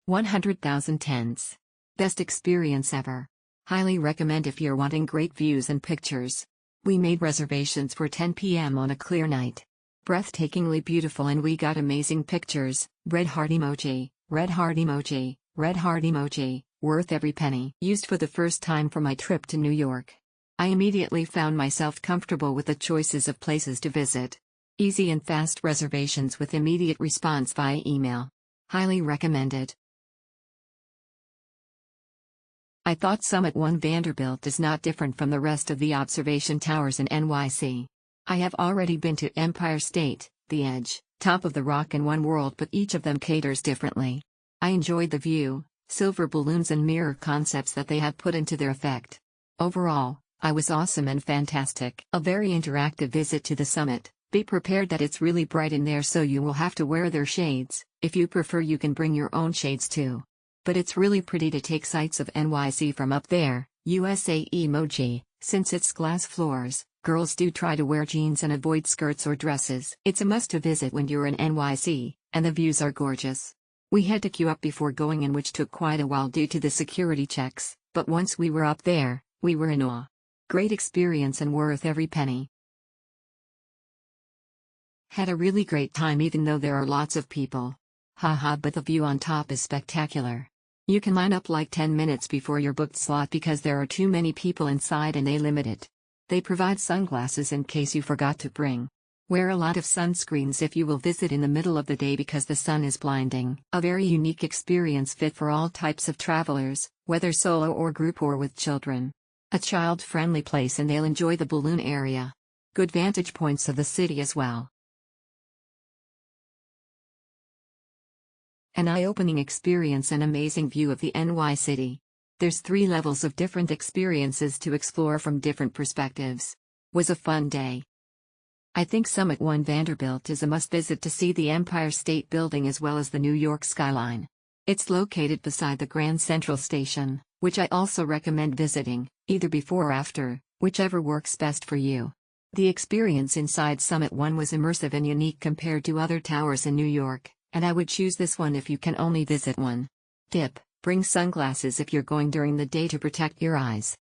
100,000 tens. Best experience ever. Highly recommend if you're wanting great views and pictures. We made reservations for 10 p.m. on a clear night. Breathtakingly beautiful, and we got amazing pictures. Red heart emoji, red heart emoji, red heart emoji, worth every penny. Used for the first time for my trip to New York. I immediately found myself comfortable with the choices of places to visit. Easy and fast reservations with immediate response via email. Highly recommended. I thought Summit One Vanderbilt is not different from the rest of the observation towers in NYC. I have already been to Empire State, The Edge, Top of the Rock, and One World, but each of them caters differently. I enjoyed the view, silver balloons and mirror concepts that they have put into their effect. Overall, I was awesome and fantastic. A very interactive visit to the summit. Be prepared that it's really bright in there, so you will have to wear their shades. If you prefer, you can bring your own shades too. But it's really pretty to take sights of NYC from up there. USA emoji. Since it's glass floors, girls do try to wear jeans and avoid skirts or dresses. It's a must to visit when you're in NYC, and the views are gorgeous. We had to queue up before going in, which took quite a while due to the security checks, but once we were up there, we were in awe. Great experience and worth every penny. Had a really great time even though there are lots of people. Haha, but the view on top is spectacular. You can line up like 10 minutes before your booked slot because there are too many people inside and they limit it. They provide sunglasses in case you forgot to bring. Wear a lot of sunscreens if you will visit in the middle of the day because the sun is blinding. A very unique experience fit for all types of travelers, whether solo or group or with children. A child-friendly place, and they'll enjoy the balloon area. Good vantage points of the city as well. An eye-opening experience and amazing view of the NY city. There's 3 levels of different experiences to explore from different perspectives. Was a fun day. I think Summit One Vanderbilt is a must-visit to see the Empire State Building as well as the New York skyline. It's located beside the Grand Central Station, which I also recommend visiting, either before or after, whichever works best for you. The experience inside Summit One was immersive and unique compared to other towers in New York, and I would choose this one if you can only visit one. Tip: bring sunglasses if you're going during the day to protect your eyes.